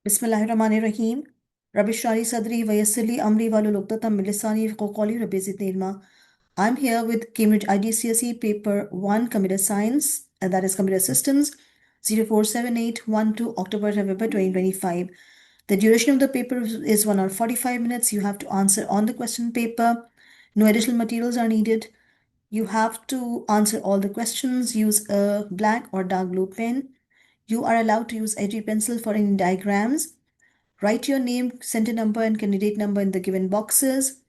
Bismillahirrahmanirrahim. Rabbi Shrali Sadri Vayasili Amri Walu Luktata Milisani Kokoli Rabizit Nilma. I'm here with Cambridge IGCSE paper 1 Computer Science, and that is Computer Systems 047812 October November 2025. The duration of the paper is 1 hour 45 minutes. You have to answer on the question paper. No additional materials are needed. You have to answer all the questions. Use a black or dark blue pen. You are allowed to use HB pencil for any diagrams. Write your name, center number, and candidate number in the given boxes.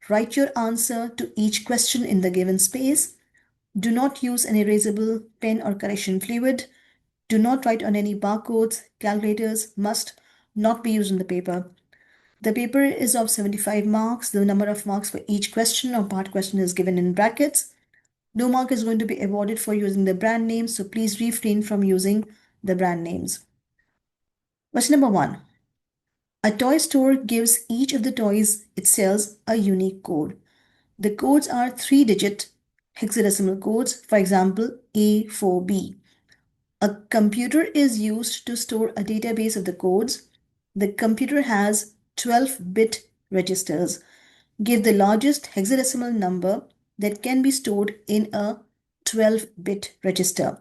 Write your answer to each question in the given space. Do not use an erasable pen or correction fluid. Do not write on any barcodes. Calculators must not be used in the paper. The paper is of 75 marks. The number of marks for each question or part question is given in brackets. No mark is going to be awarded for using the brand names, so please refrain from using the brand names. Question number 1. A toy store gives each of the toys it sells a unique code. The codes are 3-digit hexadecimal codes, for example, A4B. A computer is used to store a database of the codes. The computer has 12-bit registers. Give the largest hexadecimal number that can be stored in a 12-bit register.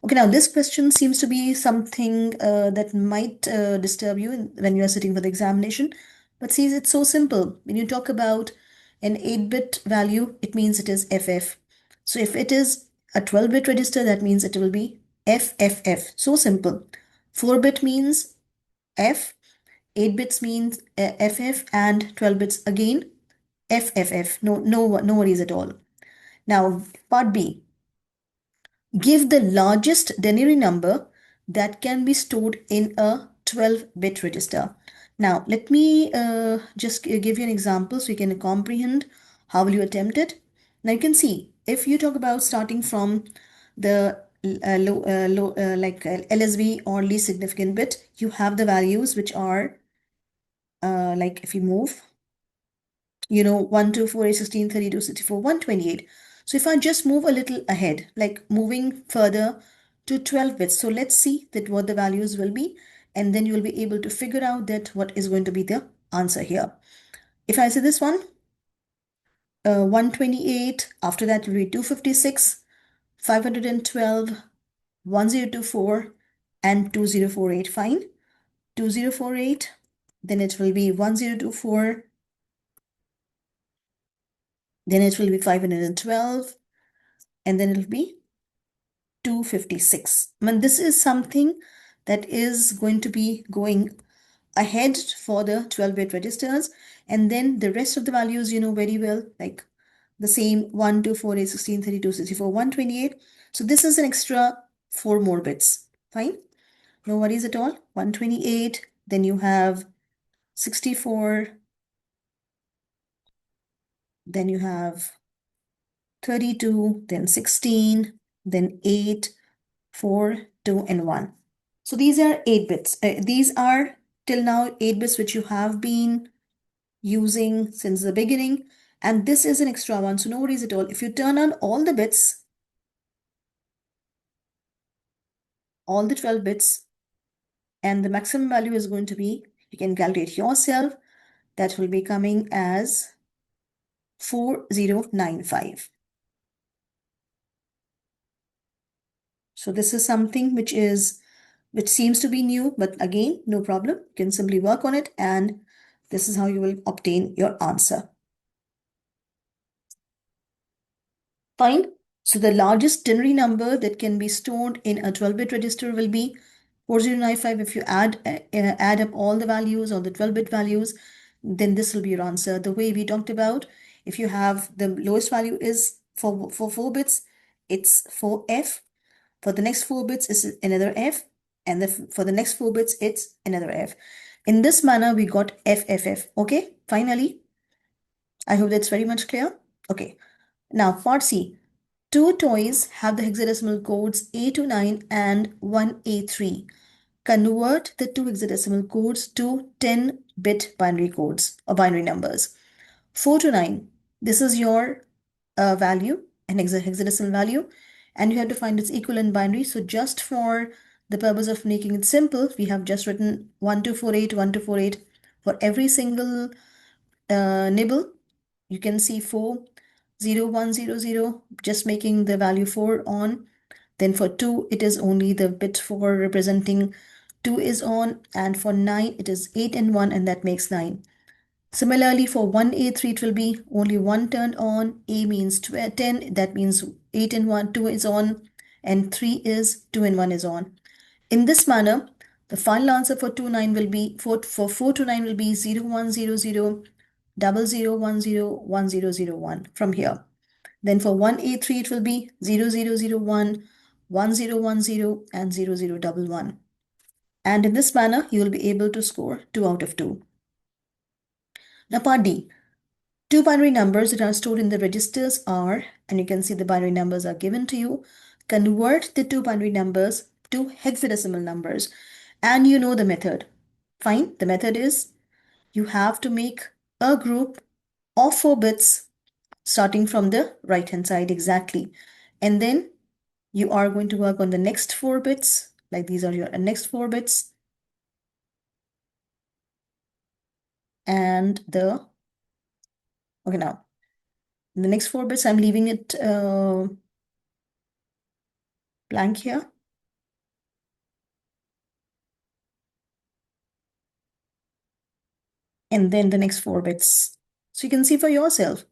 Okay, now this question seems to be something that might disturb you when you are sitting for the examination. But see, it's so simple. When you talk about an 8-bit value, it means it is FF. So if it is a 12-bit register, that means it will be FFF. So simple. 4-bit means F, 8 bits means FF, and 12 bits again FFF. No worries at all. Now, part B. Give the largest denary number that can be stored in a 12-bit register. Now, let me just give you an example so you can comprehend how will you attempt it. Now, you can see, if you talk about starting from the LSB or least significant bit, you have the values which are like if you move, 1, 2, 4, 8, 16, 32, 64, 128. So if I just move a little ahead, like moving further to 12 bits, so let's see that what the values will be, and then you'll be able to figure out that what is going to be the answer here. If I say this one, 128, after that will be 256, 512, 1024, and 2048. Fine. 2048, then it will be 1024, then it will be 512, and then it'll be 256. I mean, this is something that is going to be going ahead for the 12-bit registers, and then the rest of the values you know very well, like the same 1, 2, 4, 8, 16, 32, 64, 128. So this is an extra 4 more bits. Fine. No worries at all. 128, then you have 64, then you have 32, then 16, then 8, 4, 2, and 1. So these are 8 bits. These are till now 8 bits which you have been using since the beginning. And this is an extra one, so no worries at all. If you turn on all the bits, all the 12 bits, and the maximum value is going to be, you can calculate yourself, that will be coming as 4095. So this is something which seems to be new, but again, no problem. You can simply work on it, and this is how you will obtain your answer. Fine. So the largest denary number that can be stored in a 12-bit register will be 4095. If you add up all the values, all the 12-bit values, then this will be your answer. The way we talked about, if you have the lowest value is for 4 bits, it's 4F. For the next 4 bits, it's another F. And for the next 4 bits, it's another F. In this manner, we got FFF. Okay, finally. I hope that's very much clear. Okay. Now, part C. 2 toys have the hexadecimal codes A29 and 1A3. Convert the 2 hexadecimal codes to 10-bit binary codes or binary numbers. 4 to 9, this is your value, an hexadecimal value, and you have to find its equivalent binary. So just for the purpose of making it simple, we have just written 1248, 1248 for every single nibble. You can see 40100, just making the value 4 on. Then for 2, it is only the bit 4 representing 2 is on, and for 9, it is 8 and 1, and that makes 9. Similarly, for 1A3, it will be only 1 turned on. A means 10, that means 8 and 1, 2 is on, and 3 is 2 and 1 is on. In this manner, the final answer for 29 will be, for 4 to 9 will be 0100, 0010, 1001 from here. Then for 1A3, it will be 0001, 1010, and 0011. And in this manner, you will be able to score 2 out of 2. Now, part D. Two binary numbers that are stored in the registers are, and you can see the binary numbers are given to you. Convert the two binary numbers to hexadecimal numbers. And you know the method. Fine, the method is you have to make a group of 4 bits starting from the right hand side exactly. And then you are going to work on the next 4 bits, like these are your next 4 bits. And okay, now the next 4 bits, I'm leaving it blank here. And then the next 4 bits. So you can see for yourself.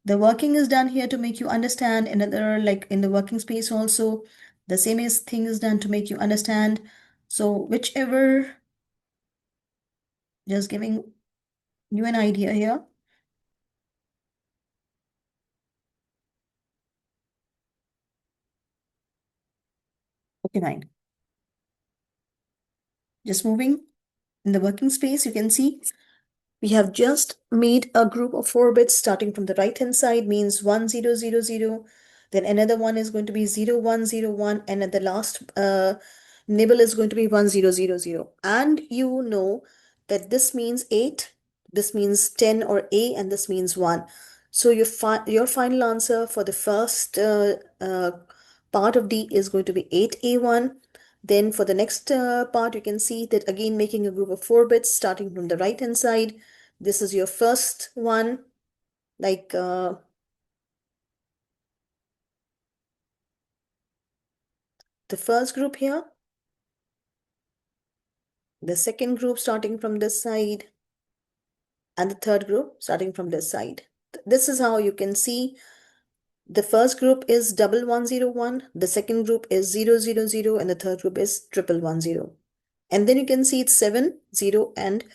The working is done here to make you understand. Another, like in the working space also, the same thing is done to make you understand. So whichever, just giving you an idea here. Okay, fine. Just moving in the working space, you can see we have just made a group of 4 bits starting from the right hand side, means 1000. Then another one is going to be 0101, and at the last nibble is going to be 1000. And you know that this means 8, this means 10 or A, and this means 1. So your final answer for the first part of D is going to be 8A1. Then for the next part, you can see that again making a group of 4 bits starting from the right hand side. This is your first one, like the first group here, the second group starting from this side, and the third group starting from this side. This is how you can see the first group is 1101, the second group is 000, and the third group is 1110. And then you can see it's 7, 0, and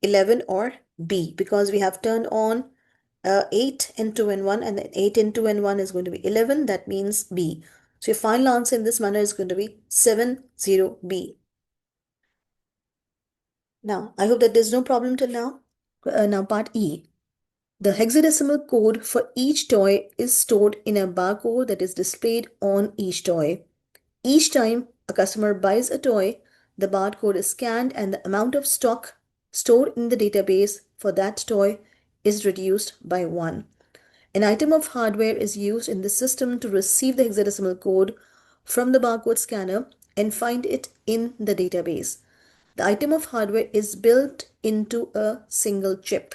11 or B, because we have turned on 8 and 2 and 1, and then 8 and 2 and 1 is going to be 11. That means B. So your final answer in this manner is going to be 70B. Now, I hope that there's no problem till now. Now, part E. The hexadecimal code for each toy is stored in a barcode that is displayed on each toy. Each time a customer buys a toy, the barcode is scanned and the amount of stock stored in the database for that toy is reduced by 1. An item of hardware is used in the system to receive the hexadecimal code from the barcode scanner and find it in the database. The item of hardware is built into a single chip.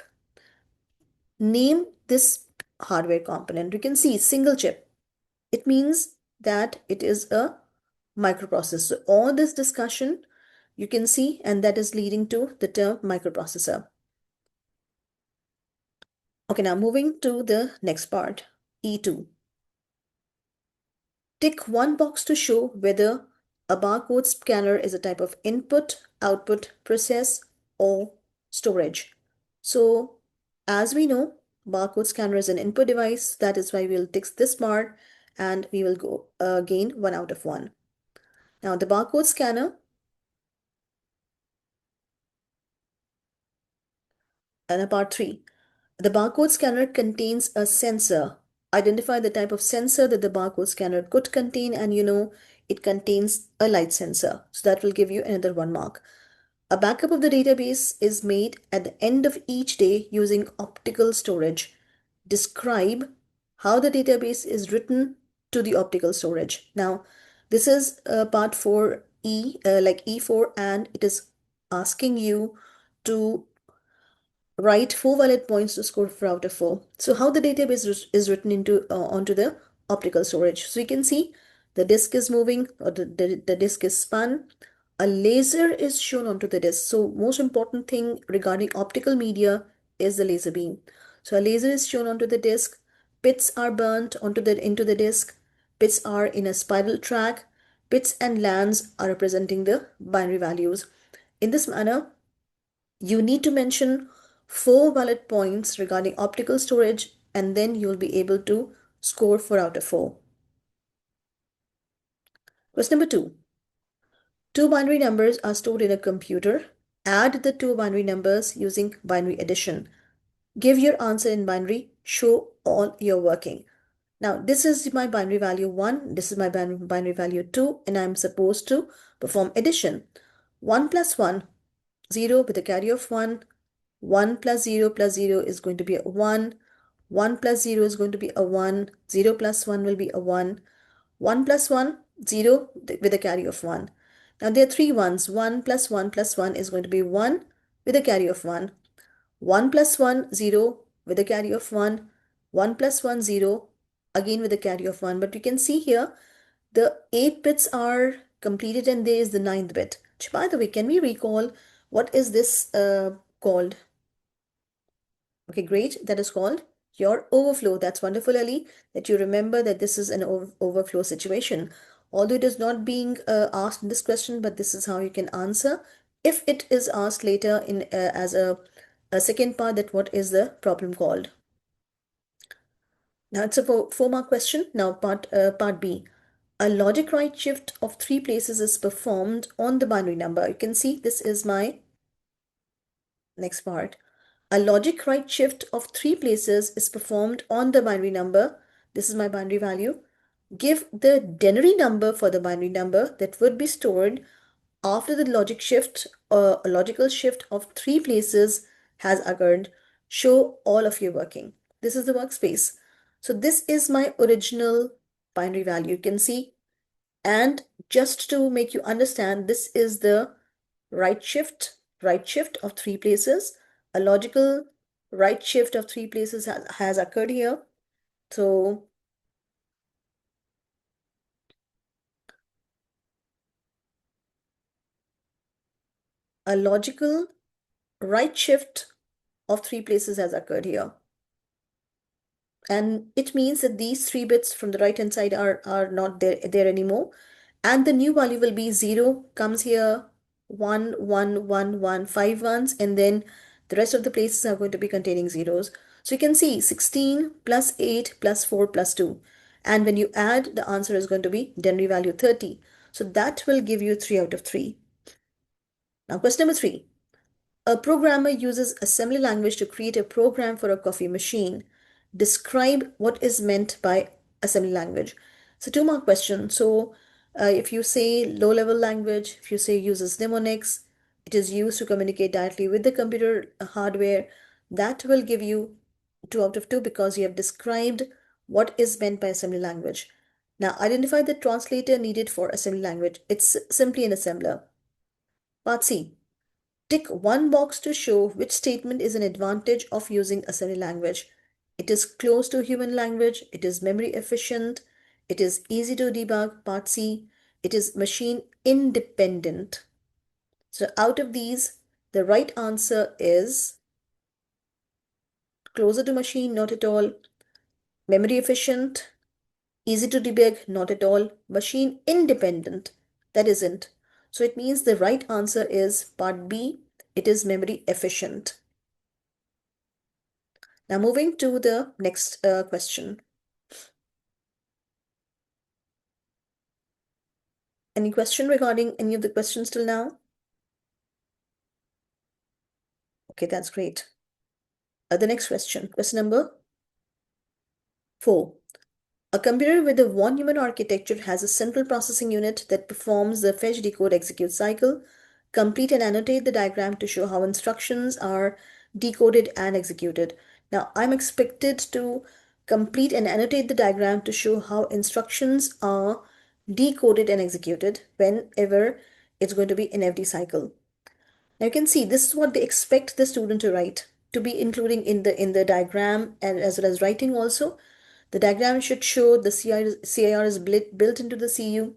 Name this hardware component. You can see single chip. It means that it is a microprocessor. So all this discussion you can see, and that is leading to the term microprocessor. Okay, now moving to the next part, E2. Tick one box to show whether a barcode scanner is a type of input, output, process, or storage. So as we know, barcode scanner is an input device. That is why we'll tick this part and we will go gain 1 out of 1. Now the barcode scanner, and part 3. The barcode scanner contains a sensor. Identify the type of sensor that the barcode scanner could contain, and you know it contains a light sensor. So that will give you another 1 mark. A backup of the database is made at the end of each day using optical storage. Describe how the database is written to the optical storage. Now, this is part 4 like E4, and it is asking you to write 4 valid points to score 4 out of 4. So how the database is written into onto the optical storage. So you can see the disk is moving, or the disk is spun. A laser is shown onto the disk. So most important thing regarding optical media is the laser beam. So a laser is shown onto the disk. Bits are burnt into the disk. Bits are in a spiral track. Bits and lands are representing the binary values. In this manner, you need to mention 4 valid points regarding optical storage, and then you'll be able to score 4 out of 4. Question number 2. Two binary numbers are stored in a computer. Add the two binary numbers using binary addition. Give your answer in binary. Show all your working. Now, this is my binary value 1, this is my binary value 2, and I'm supposed to perform addition. 1 plus 1, 0 with a carry of 1. 1 plus 0 plus 0 is going to be a 1. 1 plus 0 is going to be a 1. 0 plus 1 will be a 1. 1 plus 1, 0 with a carry of 1. Now there are three ones. 1 plus 1 plus 1 is going to be 1 with a carry of 1. 1 plus 1, 0 with a carry of 1. 1 plus 1, 0 again with a carry of 1. But you can see here the 8 bits are completed and there is the 9th bit. By the way, can we recall what is this called? Okay, great. That is called your overflow. That's wonderful, Ali, that you remember that this is an overflow situation. Although it is not being asked in this question, but this is how you can answer. If it is asked later in as a second part, that what is the problem called? Now it's a four-mark question. Now part B. A logic right shift of 3 places is performed on the binary number. You can see this is my next part. A logic right shift of 3 places is performed on the binary number. This is my binary value. Give the denary number for the binary number that would be stored after the logic shift or a logical shift of 3 places has occurred. Show all of your working. This is the workspace. So this is my original binary value. You can see, and just to make you understand, this is the right shift of 3 places. A logical right shift of 3 places has occurred here. So a logical right shift of 3 places has occurred here. And it means that these 3 bits from the right hand side are not there anymore. And the new value will be 0 comes here, 1, 1, 1, 1, 5 ones, and then the rest of the places are going to be containing zeros. So you can see 16 plus 8 plus 4 plus 2. And when you add, the answer is going to be denary value 30. So that will give you 3 out of 3. Now question number 3. A programmer uses assembly language to create a program for a coffee machine. Describe what is meant by assembly language. So 2-mark question. So if you say low-level language, if you say uses mnemonics, it is used to communicate directly with the computer hardware, that will give you 2 out of 2 because you have described what is meant by assembly language. Now identify the translator needed for assembly language. It's simply an assembler. Part C. Tick one box to show which statement is an advantage of using assembly language. It is close to human language, it is memory efficient, it is easy to debug, part C, it is machine independent. So out of these, the right answer is closer to machine, not at all, memory efficient, easy to debug, not at all, machine independent, that isn't. So it means the right answer is part B, it is memory efficient. Now moving to the next question. Any question regarding any of the questions till now? Okay, that's great. The next question number 4. A computer with a von Neumann architecture has a central processing unit that performs the fetch, decode, execute cycle. Complete and annotate the diagram to show how instructions are decoded and executed. Now, I'm expected to complete and annotate the diagram to show how instructions are decoded and executed whenever It's going to be in every cycle. Now you can see this is what they expect the student to write, to be including in the diagram and as well as writing also. The diagram should show the CIR is built into the CU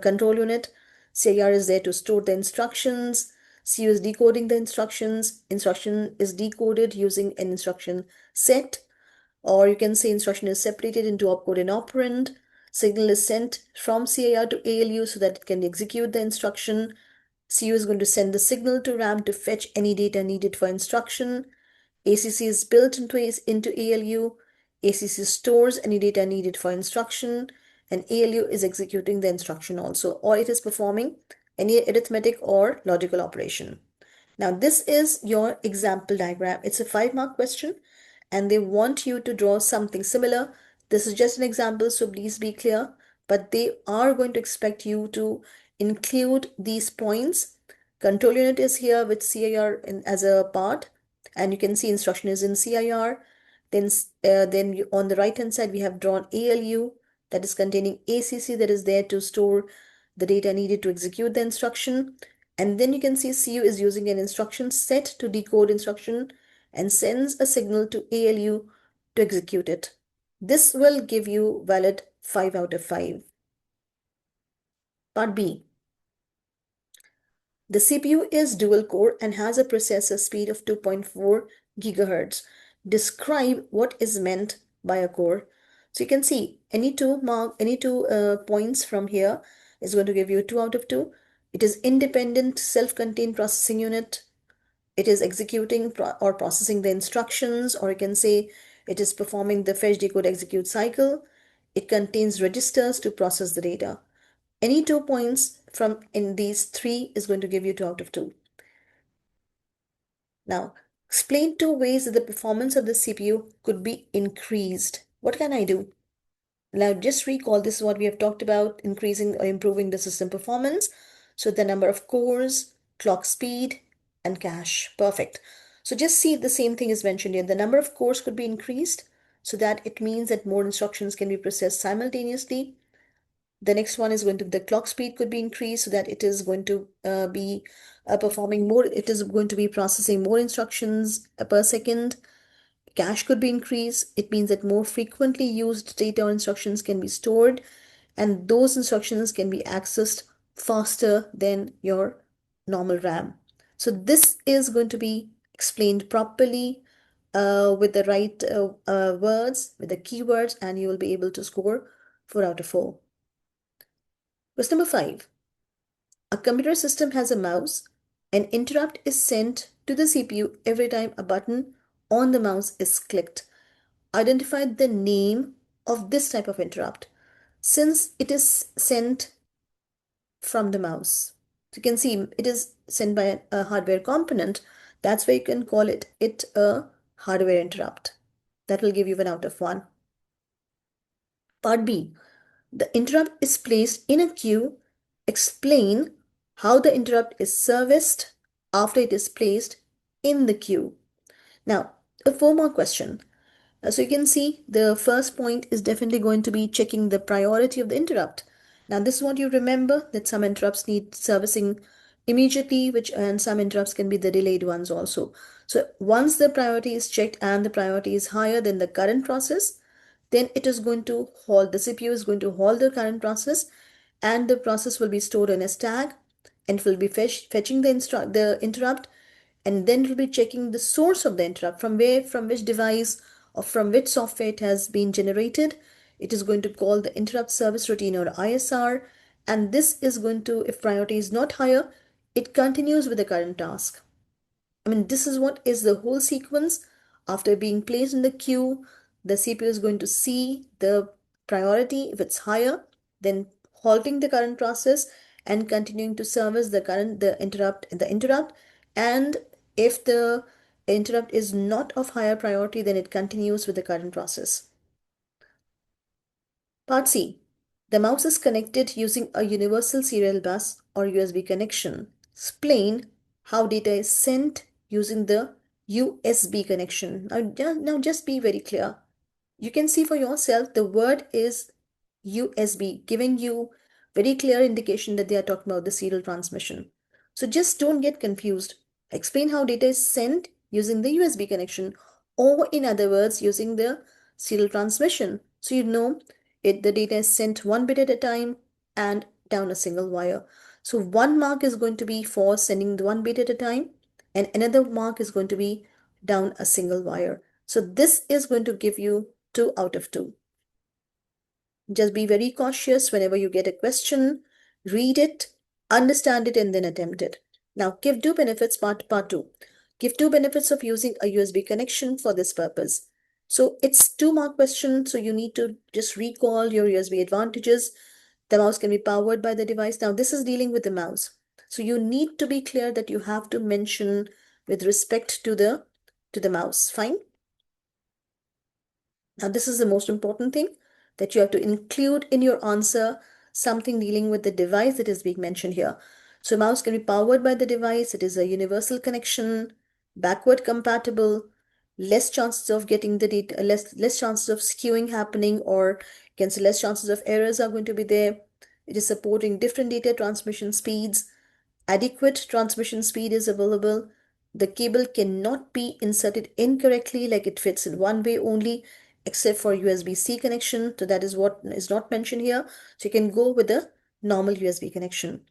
control unit. CIR is there to store the instructions. CU is decoding the instructions. Instruction is decoded using an instruction set, or you can say instruction is separated into opcode and operand. Signal is sent from CIR to ALU so that it can execute the instruction. CU is going to send the signal to RAM to fetch any data needed for instruction. ACC is built into ALU. ACC stores any data needed for instruction, and ALU is executing the instruction also, or it is performing any arithmetic or logical operation. Now, this is your example diagram. It's a 5-mark question, and they want you to draw something similar. This is just an example, so please be clear, but they are going to expect you to include these points. Control unit is here with CIR as a part, and you can see instruction is in CIR. Then on the right hand side, we have drawn ALU that is containing ACC that is there to store the data needed to execute the instruction. And then you can see CU is using an instruction set to decode instruction and sends a signal to ALU to execute it. This will give you valid 5 out of 5. Part B. The CPU is dual core and has a processor speed of 2.4 gigahertz. Describe what is meant by a core. So you can see any two points from here is going to give you 2 out of 2. It is independent self-contained processing unit. It is executing or processing the instructions, or you can say it is performing the fetch, decode, execute cycle. It contains registers to process the data. Any 2 points from in these 3 is going to give you 2 out of 2. Now, explain 2 ways that the performance of the CPU could be increased. What can I do? Now, just recall this is what we have talked about, increasing or improving the system performance. So the number of cores, clock speed, and cache. Perfect. So just see the same thing is mentioned here. The number of cores could be increased so that it means that more instructions can be processed simultaneously. The next one is going to, the clock speed could be increased so that it is going to be performing more, it is going to be processing more instructions per second. Cache could be increased. It means that more frequently used data or instructions can be stored, and those instructions can be accessed faster than your normal RAM. So this is going to be explained properly with the right words, with the keywords, and you will be able to score 4 out of 4. Question number 5. A computer system has a mouse. An interrupt is sent to the CPU every time a button on the mouse is clicked. Identify the name of this type of interrupt since it is sent from the mouse. So you can see it is sent by a hardware component. That's why you can call it a hardware interrupt. That will give you 1 out of 1. Part B. The interrupt is placed in a queue. Explain how the interrupt is serviced after it is placed in the queue. Now, a 4-mark question. So you can see the first point is definitely going to be checking the priority of the interrupt. Now this is what you remember, that some interrupts need servicing immediately, and some interrupts can be the delayed ones also. So once the priority is checked and the priority is higher than the current process, then it is going to halt, the CPU is going to halt the current process, and the process will be stored in a stack, and it will be fetching the interrupt, and then it will be checking the source of the interrupt, from which device or from which software it has been generated. It is going to call the interrupt service routine, or ISR, and this is going to, if priority is not higher, it continues with the current task. I mean, this is what is the whole sequence. After being placed in the queue, the CPU is going to see the priority. If it's higher, then halting the current process and continuing to service the interrupt. And if the interrupt is not of higher priority, then it continues with the current process. Part C. The mouse is connected using a universal serial bus or USB connection. Explain how data is sent using the USB connection. Now just be very clear. You can see for yourself the word is USB, giving you very clear indication that they are talking about the serial transmission. So just don't get confused. Explain how data is sent using the USB connection, or in other words, using the serial transmission. So you know the data is sent one bit at a time and down a single wire. So one mark is going to be for sending the one bit at a time, and another mark is going to be down a single wire. So this is going to give you 2 out of 2. Just be very cautious whenever you get a question, read it, understand it, and then attempt it. Now, give 2 benefits, part 2. Give 2 benefits of using a USB connection for this purpose. So it's 2-mark question, so you need to just recall your USB advantages. The mouse can be powered by the device. Now, this is dealing with the mouse. So you need to be clear that you have to mention with respect to the mouse. Fine? Now, this is the most important thing, that you have to include in your answer something dealing with the device that is being mentioned here. So mouse can be powered by the device. It is a universal connection, backward compatible, less chances of getting the data, less chances of skewing happening, or you can say less chances of errors are going to be there. It is supporting different data transmission speeds. Adequate transmission speed is available. The cable cannot be inserted incorrectly, like it fits in one way only, except for USB-C connection. So that is what is not mentioned here. So you can go with a normal USB connection.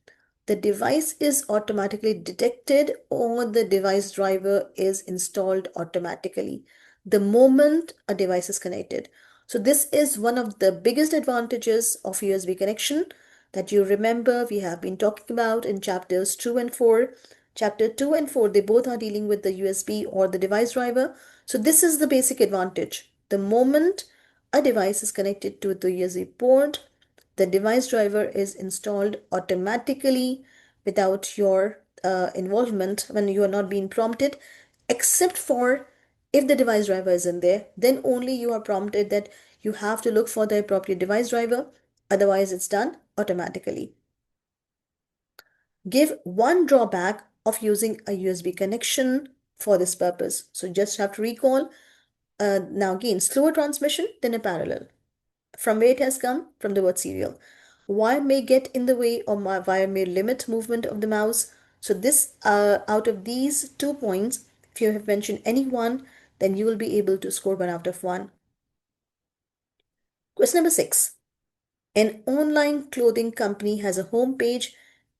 The device is automatically detected, or the device driver is installed automatically the moment a device is connected. So this is one of the biggest advantages of USB connection that you remember we have been talking about in chapters 2 and 4. Chapter 2 and 4, they both are dealing with the USB or the device driver. So this is the basic advantage. The moment a device is connected to the USB port, the device driver is installed automatically without your involvement, when you are not being prompted, except for if the device driver is in there, then only you are prompted that you have to look for the appropriate device driver. Otherwise, it's done automatically. Give one drawback of using a USB connection for this purpose. So just have to recall, now again, slower transmission than a parallel. From where it has come? From the word serial. Wire may get in the way, or wire may limit movement of the mouse. So this, out of these 2 points, if you have mentioned any one, then you will be able to score 1 out of 1. Question number 6. An online clothing company has a home page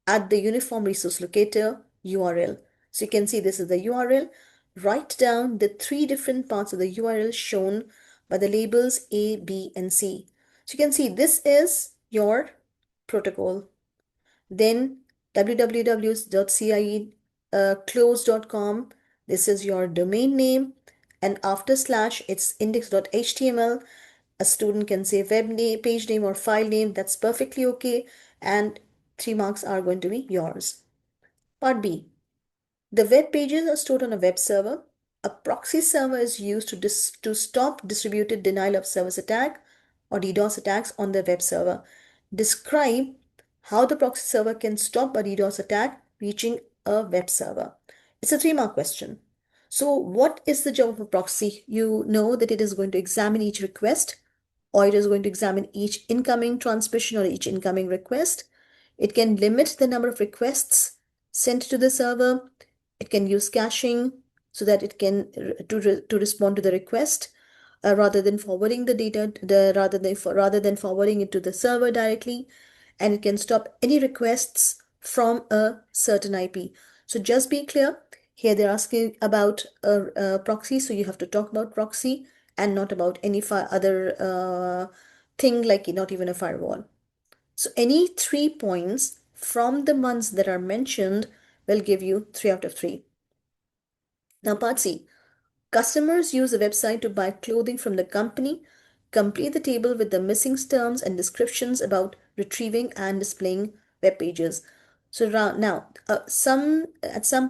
at the Uniform Resource Locator URL. So you can see this is the URL. Write down the 3 different parts of the URL shown by the labels A, B, and C. So you can see this is your protocol. Then www.cieclose.com, this is your domain name, and after slash it's index.html. A student can say web name, page name, or file name. That's perfectly okay, and 3 marks are going to be yours. Part B. The web pages are stored on a web server. A proxy server is used to stop distributed denial of service attack or DDoS attacks on the web server. Describe how the proxy server can stop a DDoS attack reaching a web server. It's a 3-mark question. So what is the job of a proxy? You know that it is going to examine each request, or it is going to examine each incoming transmission or each incoming request. It can limit the number of requests sent to the server. It can use caching so that it can to respond to the request rather than forwarding the data rather than forwarding it to the server directly, and it can stop any requests from a certain IP. So just be clear. Here they're asking about a proxy, so you have to talk about proxy and not about any other thing, like not even a firewall. So any 3 points from the ones that are mentioned will give you 3 out of 3. Now part C. Customers use the website to buy clothing from the company. Complete the table with the missing terms and descriptions about retrieving and displaying web pages. So now, at some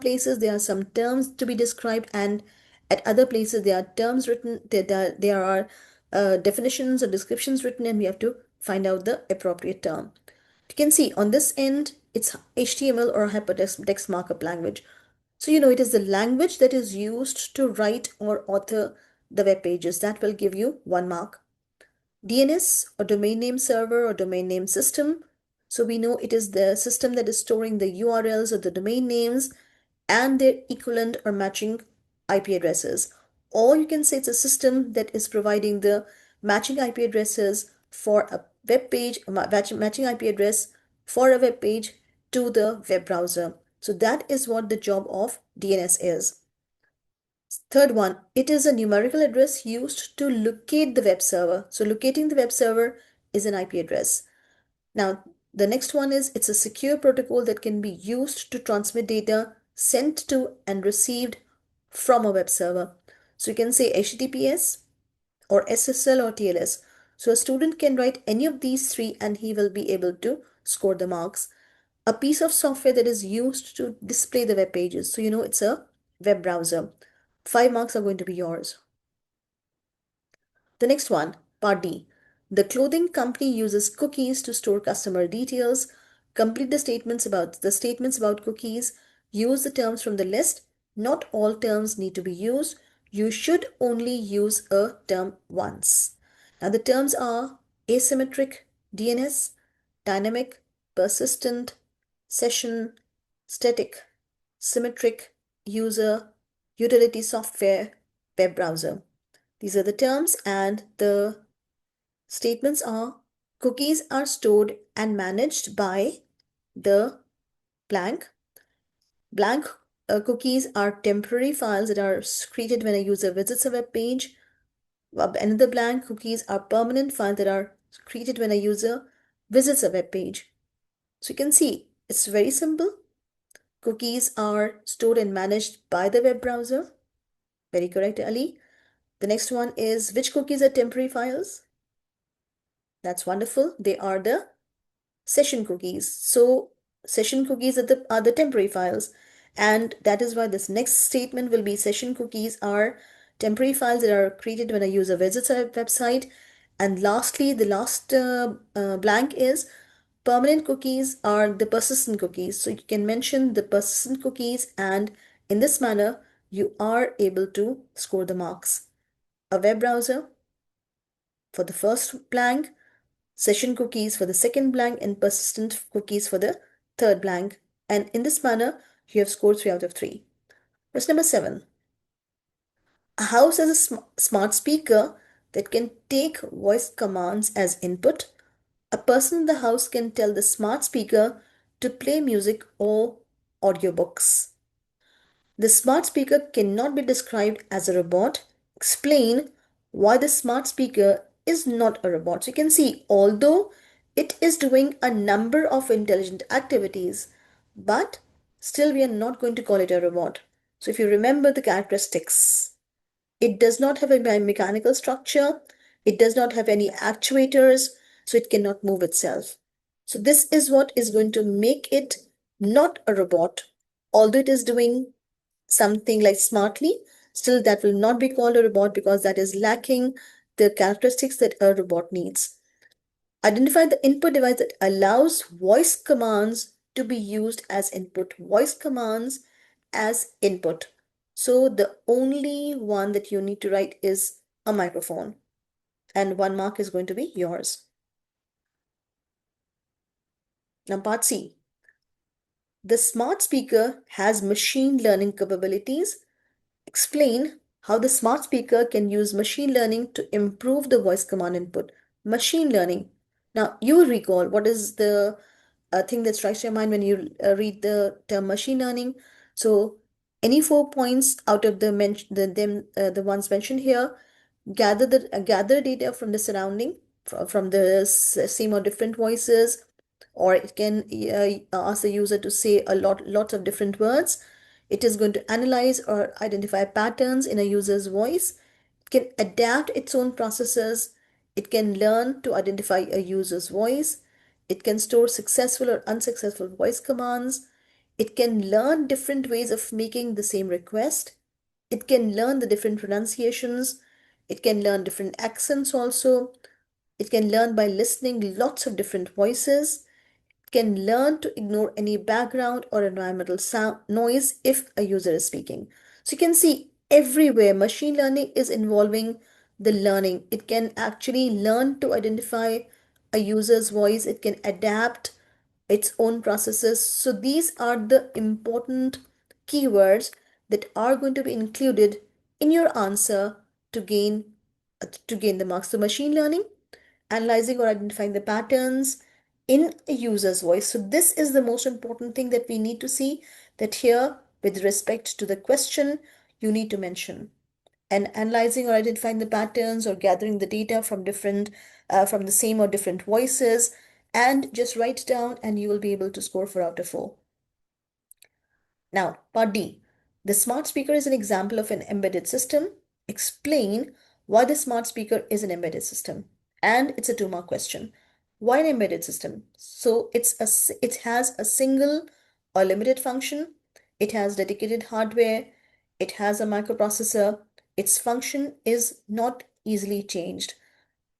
places there are some terms to be described, and at other places there are terms written. There are definitions or descriptions written, and we have to find out the appropriate term. You can see on this end, it's HTML or hypertext markup language. So you know it is the language that is used to write or author the web pages. That will give you 1 mark. DNS or domain name server or domain name system. So we know it is the system that is storing the URLs or the domain names and their equivalent or matching IP addresses. Or you can say it's a system that is providing the matching IP addresses for a web page, matching IP address for a web page to the web browser. So that is what the job of DNS is. Third one, it is a numerical address used to locate the web server. So locating the web server is an IP address. Now, the next one is it's a secure protocol that can be used to transmit data sent to and received from a web server. So you can say HTTPS or SSL or TLS. So a student can write any of these three and he will be able to score the marks. A piece of software that is used to display the web pages. So you know it's a web browser. 5 marks are going to be yours. The next one, part D. The clothing company uses cookies to store customer details. Complete the statements about cookies. Use the terms from the list. Not all terms need to be used. You should only use a term once. Now the terms are asymmetric DNS, dynamic, persistent, session, static, symmetric, user, utility software, web browser. These are the terms, and the statements are cookies are stored and managed by the blank. Blank cookies are temporary files that are created when a user visits a web page. Another blank cookies are permanent files that are created when a user visits a web page. So you can see it's very simple. Cookies are stored and managed by the web browser. Very correct, Ali. The next one is which cookies are temporary files? That's wonderful. They are the session cookies. So session cookies are the temporary files. And that is why this next statement will be session cookies are temporary files that are created when a user visits a website. And lastly, the last blank is permanent cookies are the persistent cookies. So you can mention the persistent cookies, and in this manner, you are able to score the marks. A web browser for the first blank, session cookies for the second blank, and persistent cookies for the third blank. And in this manner, you have scored 3 out of 3. Question number 7. A house has a smart speaker that can take voice commands as input. A person in the house can tell the smart speaker to play music or audiobooks. The smart speaker cannot be described as a robot. Explain why the smart speaker is not a robot. So you can see, although it is doing a number of intelligent activities, but still we are not going to call it a robot. So if you remember the characteristics, it does not have a mechanical structure, it does not have any actuators, so it cannot move itself. So this is what is going to make it not a robot. Although it is doing something like smartly, still that will not be called a robot because that is lacking the characteristics that a robot needs. Identify the input device that allows voice commands to be used as input. Voice commands as input. So the only one that you need to write is a microphone, and 1 mark is going to be yours. Now part C. The smart speaker has machine learning capabilities. Explain how the smart speaker can use machine learning to improve the voice command input. Machine learning. Now, you will recall what is the thing that strikes your mind when you read the term machine learning. So, any 4 points out of the ones mentioned here, gather data from the surrounding, from the same or different voices, or it can ask the user to say lots of different words. It is going to analyze or identify patterns in a user's voice. It can adapt its own processes. It can learn to identify a user's voice. It can store successful or unsuccessful voice commands. It can learn different ways of making the same request. It can learn the different pronunciations. It can learn different accents also. It can learn by listening lots of different voices, can learn to ignore any background or environmental sound noise if a user is speaking. So you can see everywhere machine learning is involving the learning. It can actually learn to identify a user's voice. It can adapt its own processes. So these are the important keywords that are going to be included in your answer to gain the marks. So machine learning, analyzing or identifying the patterns in a user's voice. So this is the most important thing that we need to see, that here with respect to the question you need to mention. And analyzing or identifying the patterns or gathering the data from from the same or different voices, and just write it down and you will be able to score 4 out of 4. Now, part D. The smart speaker is an example of an embedded system. Explain why the smart speaker is an embedded system. And it's a 2-mark question. Why an embedded system? So it has a single or limited function. It has dedicated hardware. It has a microprocessor. Its function is not easily changed.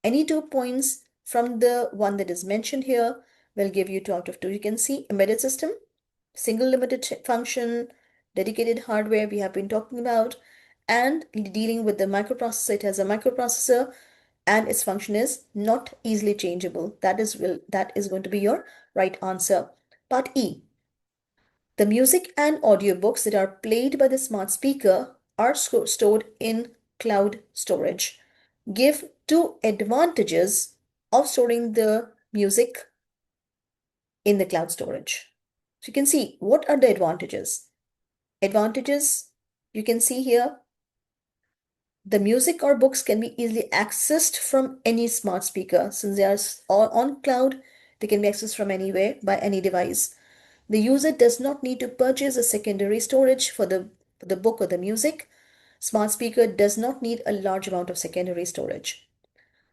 Any 2 points from the one that is mentioned here will give you 2 out of 2. You can see embedded system, single limited function, dedicated hardware we have been talking about, and dealing with the microprocessor. It has a microprocessor and its function is not easily changeable. That is going to be your right answer. Part E. The music and audiobooks that are played by the smart speaker are stored in cloud storage. Give 2 advantages of storing the music in the cloud storage. So you can see what are the advantages. Advantages, you can see here, the music or books can be easily accessed from any smart speaker. Since they are all on cloud, they can be accessed from anywhere by any device. The user does not need to purchase a secondary storage for the book or the music. Smart speaker does not need a large amount of secondary storage.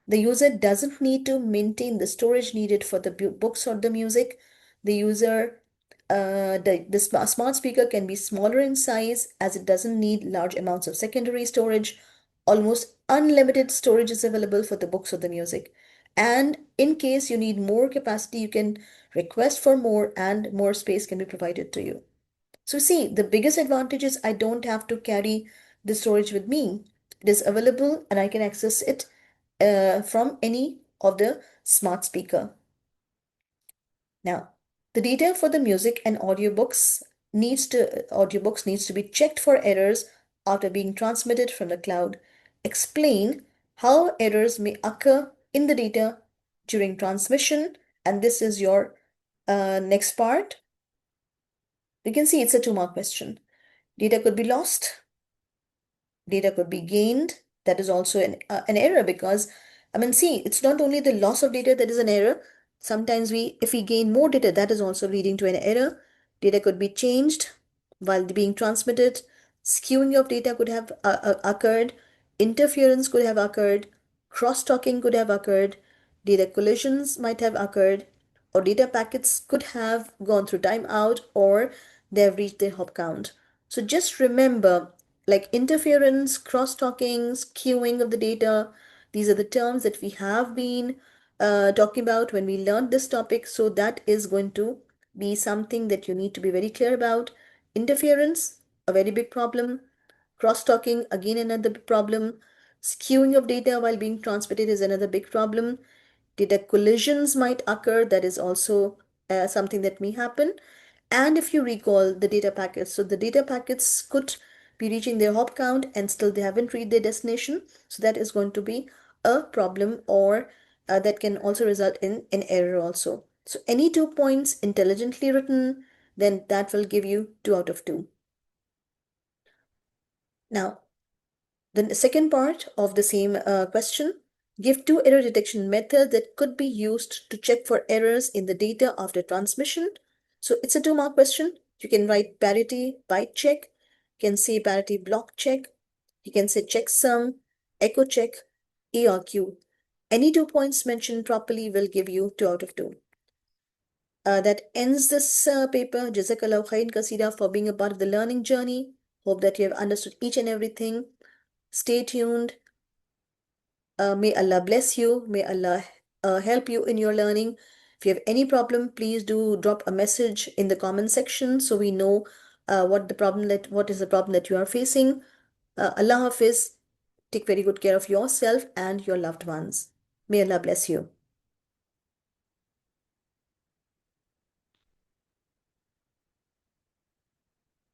The user doesn't need to maintain the storage needed for the books or the music. The user, the smart speaker can be smaller in size as it doesn't need large amounts of secondary storage. Almost unlimited storage is available for the books or the music. And in case you need more capacity, you can request for more and more space can be provided to you. So see, the biggest advantage is I don't have to carry the storage with me. It is available and I can access it from any of the smart speaker. Now, the data for the music and audiobooks needs to be checked for errors after being transmitted from the cloud. Explain how errors may occur in the data during transmission, and this is your next part. You can see it's a 2-mark question. Data could be lost, data could be gained. That is also an error, because I mean, see, it's not only the loss of data that is an error. Sometimes if we gain more data, that is also leading to an error. Data could be changed while being transmitted. Skewing of data could have occurred. Interference could have occurred. Cross-talking could have occurred. Data collisions might have occurred, or data packets could have gone through timeout, or they have reached their hop count. So just remember, like interference, cross-talking, skewing of the data, these are the terms that we have been talking about when we learned this topic. So that is going to be something that you need to be very clear about. Interference, a very big problem. Cross-talking, again another problem. Skewing of data while being transmitted is another big problem. Data collisions might occur, that is also something that may happen. And if you recall the data packets, so the data packets could be reaching their hop count and still they haven't reached their destination. So that is going to be a problem, or that can also result in an error also. So any 2 points intelligently written, then that will give you 2 out of 2. Now, the second part of the same question, give 2 error detection methods that could be used to check for errors in the data after transmission. So it's a 2-mark question. You can write parity byte check, you can say parity block check, you can say checksum, echo check, ERQ. Any 2 points mentioned properly will give you 2 out of 2. That ends this paper. Jazakallah khairan kasira for being a part of the learning journey. Hope that you have understood each and everything. Stay tuned. May Allah bless you. May Allah help you in your learning. If you have any problem, please do drop a message in the comment section so we know what is the problem that you are facing. Allah Hafiz. Take very good care of yourself and your loved ones. May Allah bless you.